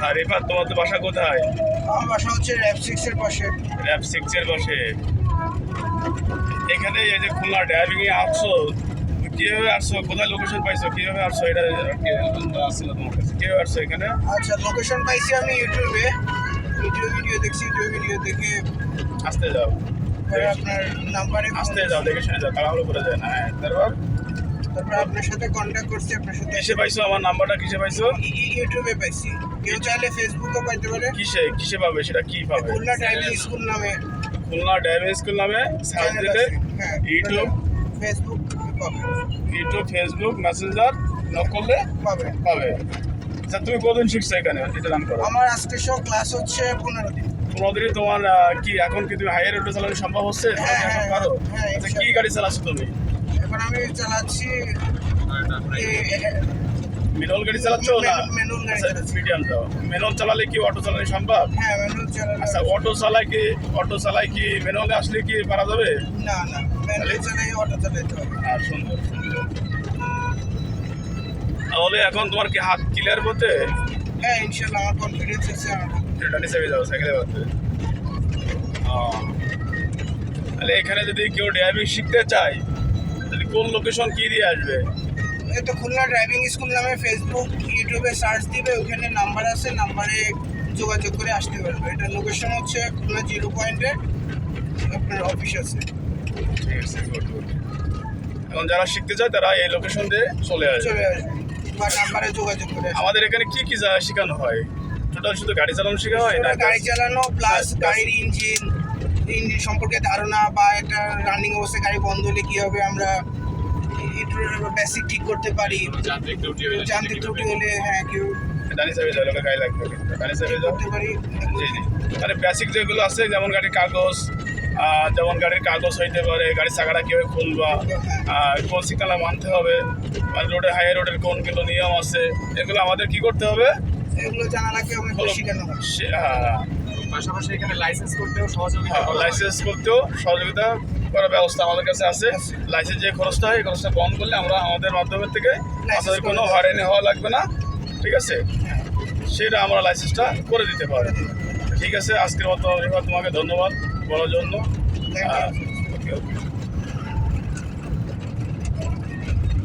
আর রিফাত, তোমার তো বাসা কোথায়? আমার বাসা হচ্ছে র্যাব 6 এর পাশে। র্যাব 6 এর পাশে। এখানে এই যে খুলনা ড্রাইভিংয়ে আসছো, কিভাবে আসছো? কোথায় লোকেশন পাইছো? কিভাবে আসছো? এটা আসছিল তোমার কাছে, কিভাবে আসছো এখানে? আচ্ছা, লোকেশন পাইছি আমি ইউটিউবে ভিডিও দেখছি। ইউটিউব ভিডিও দেখে আসতে যাও, পরে আপনার নাম্বারে আসতে যাও, দেখে শুনে যাও, তাড়াহুড়ো করে যায় না। হ্যাঁ, তারপর আপনার সাথে কন্ট্যাক্ট করছি। আপনার সাথে কিসে পাইছো আমার নাম্বারটা? কিসে পাইছো? ইউটিউবে পাইছি। কেউ চাইলে ফেসবুকে পাইতে পারে। কিসে কিসে পাবে? সেটা কি পাবে? খুলনা ড্রাইভিং স্কুল নামে খুলনা ড্রাইভিং স্কুল নামে সার্চ চ্যানেল দিলে আছে। হ্যাঁ, ইউটিউব ফেসবুক পাবে। ফেসবুক মেসেঞ্জার নক করলে পাবে। পাবে। আচ্ছা, তুমি কতদিন শিখছো এখানে এটা নাম করো? আমার আজকে সব ক্লাস হচ্ছে 15 দিন। 15 দিনে তোমার কি এখন কি তুমি হাইয়ার রোডে চালানো সম্ভব হচ্ছে? তুমি কি এখন পারো? হ্যাঁ, আচ্ছা, কি গাড়ি চালাচ্ছ তুমি? এখন আমি চালাচ্ছি ম্যানুয়াল গাড়ি চালাচ্ছ না? ম্যানুয়াল গাড়ি চালাচ্ছি। মিডিয়াম যাও। ম্যানুয়াল চালালে কি অটো চালানো সম্ভব? হ্যাঁ, ম্যানুয়াল চালালে। আচ্ছা, অটো চালাই কি ম্যানুয়ালে আসলে কি পারা যাবে? না, ম্যানুয়াল চালাই অটো চালাইতে হবে। সুন্দর সুন্দর। তাহলে এখন তোমার কি হাত ক্লিয়ার করতে? হ্যাঁ, ইনশাআল্লাহ আমার কনফিডেন্স আছে। এটা নিচে যাও সাইকেলে বাঁধতে। তাহলে এখানে যদি কেউ ড্রাইভিং শিখতে চায়, তাহলে কোন লোকেশন কি দিয়ে আসবে? এই তো খুলনা ড্রাইভিং স্কুল নামে ফেসবুক ইউটিউবে সার্চ দিবে, ওখানে নাম্বার আছে, নাম্বারে যোগাযোগ করে আসতে পারবে। এটা লোকেশন হচ্ছে খুলনা 0 পয়েন্টে আপনার অফিস আছে। ঠিক আছে, গুড গুড। এখন যারা শিখতে চায় তারা এই লোকেশন দিয়ে চলে আসবে। চলে আসবে বা নাম্বারে যোগাযোগ করে আসবে। আমাদের এখানে কি কি শেখানো হয়? টোটাল শুধু গাড়ি চালানো শেখা হয় না? গাড়ি চালানো প্লাস গাড়ির ইঞ্জিন সম্পর্কে ধারণা, বা একটা রানিং অবস্থায় গাড়ি বন্ধ হলে কি হবে, আমরা বেসিক ঠিক করতে পারি। যান্ত্রিক ত্রুটি হলে হ্যাঁ কেউ ডানি চাবি যাও, লোকের গাড়ি লাগবে, ডানি চাবি যাও। করতে পারি। জি জি। মানে বেসিক যেগুলো আছে, যেমন গাড়ির কাগজ, যেমন গাড়ির কাগজ হইতে পারে, গাড়ির চাকাটা কীভাবে খুলবা, কোন সিগনালে মানতে হবে, আর রোডে হাই রোডের কোনগুলো নিয়ম আছে, এগুলো আমাদের কি করতে হবে? এগুলো জানা লাগবে, অনেক শেখানো হয়। পাশাপাশি এখানে লাইসেন্স করতেও সহযোগিতা করা হয়। লাইসেন্স করতেও সহযোগিতা করার ব্যবস্থা আমাদের কাছে আছে। লাইসেন্স যে খরচটা হয়, এই খরচটা বহন করলে আমরা আমাদের মাধ্যমে থেকে আপনাদের কোনো হয়রানি হওয়া লাগবে না। ঠিক আছে, সেটা আমরা লাইসেন্সটা করে দিতে পারি। ঠিক আছে, আজকের মতো তোমাকে ধন্যবাদ বলার জন্য। ওকে ওকে।